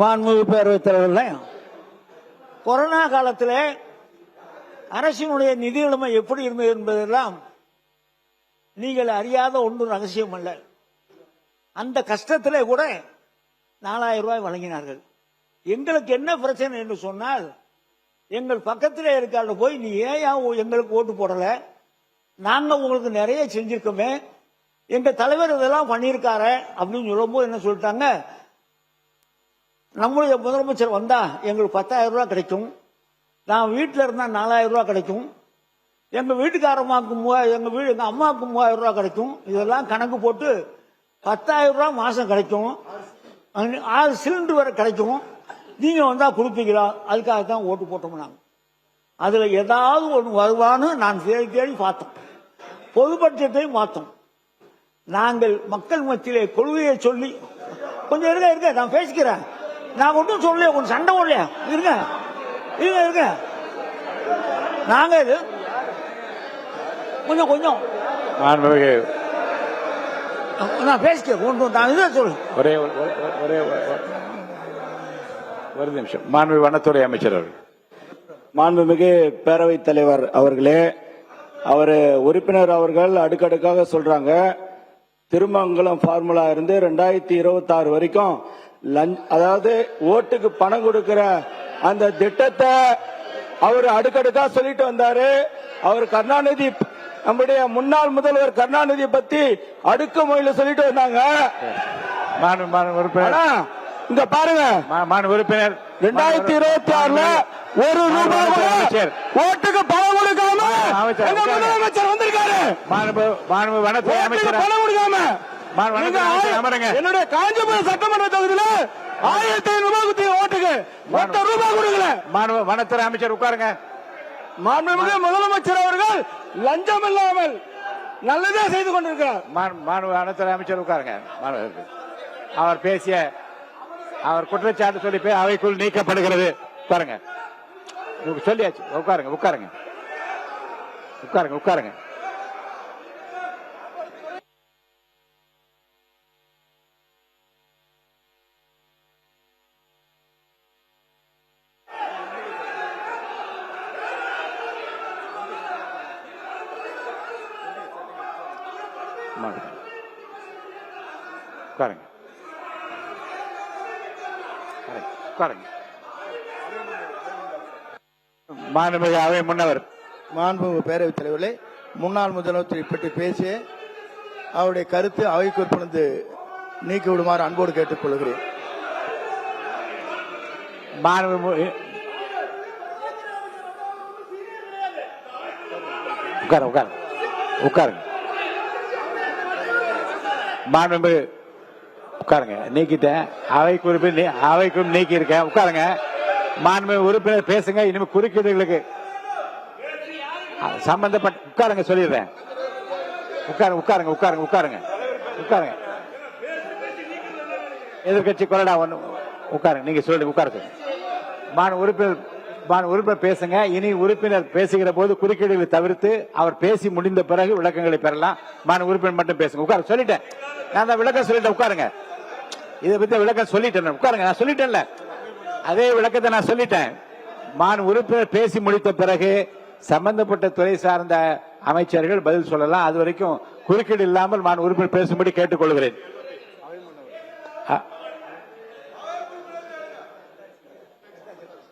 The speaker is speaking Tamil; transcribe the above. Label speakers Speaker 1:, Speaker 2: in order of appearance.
Speaker 1: மாண்புமிகு பேரவைத் தலைவர்களே, கொரோனா காலத்தில் அரசினுடைய நிதி நிலைமை எப்படி இருந்தது என்பதெல்லாம் நீங்கள் அறியாத ஒன்று ரகசியம் அல்ல. அந்த கஷ்டத்திலே கூட 4000 ரூபாய் வழங்கினார்கள். எங்களுக்கு என்ன பிரச்சனை என்று சொன்னால், எங்கள் பக்கத்திலே இருக்கால போய் நீ ஏன் எங்களுக்கு ஓட்டு போடல, நாங்க உங்களுக்கு நிறைய செஞ்சிருக்கோமே, எங்க தலைவர் இதெல்லாம் பண்ணியிருக்காரு அப்படின்னு சொல்லும்போது என்ன சொல்லிட்டாங்க, நம்முடைய முதலமைச்சர் வந்தா எங்களுக்கு 10,000 ரூபாய் கிடைக்கும், நான் வீட்டில் இருந்தா 4000 ரூபாய் கிடைக்கும், எங்க வீட்டுக்காரம்மாவுக்கு எங்க அம்மாவுக்கு 3000 ரூபாய் கிடைக்கும், இதெல்லாம் கணக்கு போட்டு 10,000 ரூபாய் மாசம் கிடைக்கும், 6 சிலிண்டர் வரை கிடைக்கும், நீங்க வந்தா கொடுப்பீங்களா, அதுக்காகத்தான் ஓட்டு போட்டோம். நாங்கள் அதுல ஏதாவது ஒன்று வருவான்னு நான் தேடி தேடி பார்த்தோம். பொது பட்ஜெட்டையும் பார்த்தோம். நாங்கள் மக்கள் மத்தியிலே கொள்கையை சொல்லி கொஞ்சம் இருக்க நான் பேசிக்கிறேன், நான் ஒன்றும் சொல்லலையே, கொஞ்சம் சண்டை ஓடலையா இருங்க நாங்க இது கொஞ்சம் கொஞ்சம் நான் பேசிக்கிறேன், நான் இதை சொல்லு.
Speaker 2: ஒரு நிமிஷம். மாண்புமிகு வனத்துறை அமைச்சர் அவர்கள்.
Speaker 3: மாண்புமிகு பேரவைத் தலைவர் அவர்களே, அவர் உறுப்பினர் அவர்கள் அடுக்கடுக்காக சொல்றாங்க, திருமங்கலம் ஃபார்முலா இருந்து 2026 வரைக்கும் அதாவது ஓட்டுக்கு பணம் கொடுக்கிற அந்த திட்டத்தை அவர் அடுக்கடுக்கா சொல்லிட்டு வந்தாரு. அவர் கருணாநிதி, நம்முடைய முன்னாள் முதல்வர் கருணாநிதி பத்தி அடுக்குமொழியில சொல்லிட்டு வந்தாங்க. இங்க பாருங்க,
Speaker 2: உறுப்பினர்
Speaker 3: 2026ல ஒரு ரூபாய் ஓட்டுக்கு பணம் கொடுக்காம முதலமைச்சர் வந்திருக்காரு.
Speaker 2: வனத்துறை அமைச்சர்
Speaker 3: பணம் கொடுக்காம
Speaker 2: அமருங்க.
Speaker 3: என்னுடைய காஞ்சிபுரம் சட்டமன்ற தொகுதியில 1500 ரூபாய் ஓட்டுக்கு மொத்த ரூபாய் கொடுக்கல.
Speaker 2: வனத்துறை அமைச்சர் உட்காருங்க.
Speaker 3: மாண்புமிகு முதலமைச்சர் அவர்கள் லஞ்சம் இல்லாமல் நல்லதே செய்து கொண்டிருக்கிறார்.
Speaker 2: வனத்துறை அமைச்சர் உட்காருங்க. அவர் பேசிய அவர் குற்றச்சாட்டு சொல்லி அவைக்குள் நீக்கப்படுகிறது. உட்காருங்க, சொல்லியாச்சு. உட்காருங்க உட்காருங்க உட்காருங்க உட்காருங்க. உட்காருங்க உட்காருங்க. மாண்புமிகு அவை முன்னவர்.
Speaker 4: மாண்புமிகு பேரவைத் தலைவர்களே, முன்னாள் முதலமைச்சரை பற்றி பேசி அவருடைய கருத்து அவை குறிப்பிலிருந்து நீக்கி விடுமாறு அன்போடு கேட்டுக் கொள்கிறேன்.
Speaker 2: உட்காருங்க. மாண்புமிகு உட்காருங்க. நீக்கிட்டேன். அவை குறிப்பு நீக்கி இருக்கேன். உட்காருங்க. மாண்புமிகு உறுப்பினர் பேசுங்க. இனிமே குறுக்கீடுகளுக்கு சம்பந்தப்பட்ட உட்காருங்க சொல்லிடுறேன். உட்காருங்க உட்காருங்க உட்காருங்க உட்காருங்க. எதிர்கட்சி கொறடா ஒண்ணு உட்காருங்க. நீங்க சொல்லி உட்காருங்க. உறுப்பினர் பேசுங்க. இனி உறுப்பினர் பேசுகிற போது குறுக்கீடுகளை தவிர்த்து அவர் பேசி முடிந்த பிறகு விளக்கங்களை பெறலாம். உறுப்பினர் மட்டும் பேசுங்க. உட்கார சொல்லிட்டேன். நான் தான் விளக்கம் சொல்லிட்டேன். உட்காருங்க. இதை பத்தி விளக்கம் சொல்லிட்டேன். உட்காருங்க. நான் சொல்லிட்டேன்ல, அதே விளக்கத்தை நான் சொல்லிட்டேன். உறுப்பினர் பேசி முடித்த பிறகு சம்பந்தப்பட்ட துறை சார்ந்த அமைச்சர்கள் பதில் சொல்லலாம். அது வரைக்கும் குறுக்கீடு இல்லாமல் உறுப்பினர் பேசும்படி கேட்டுக்கொள்கிறேன்.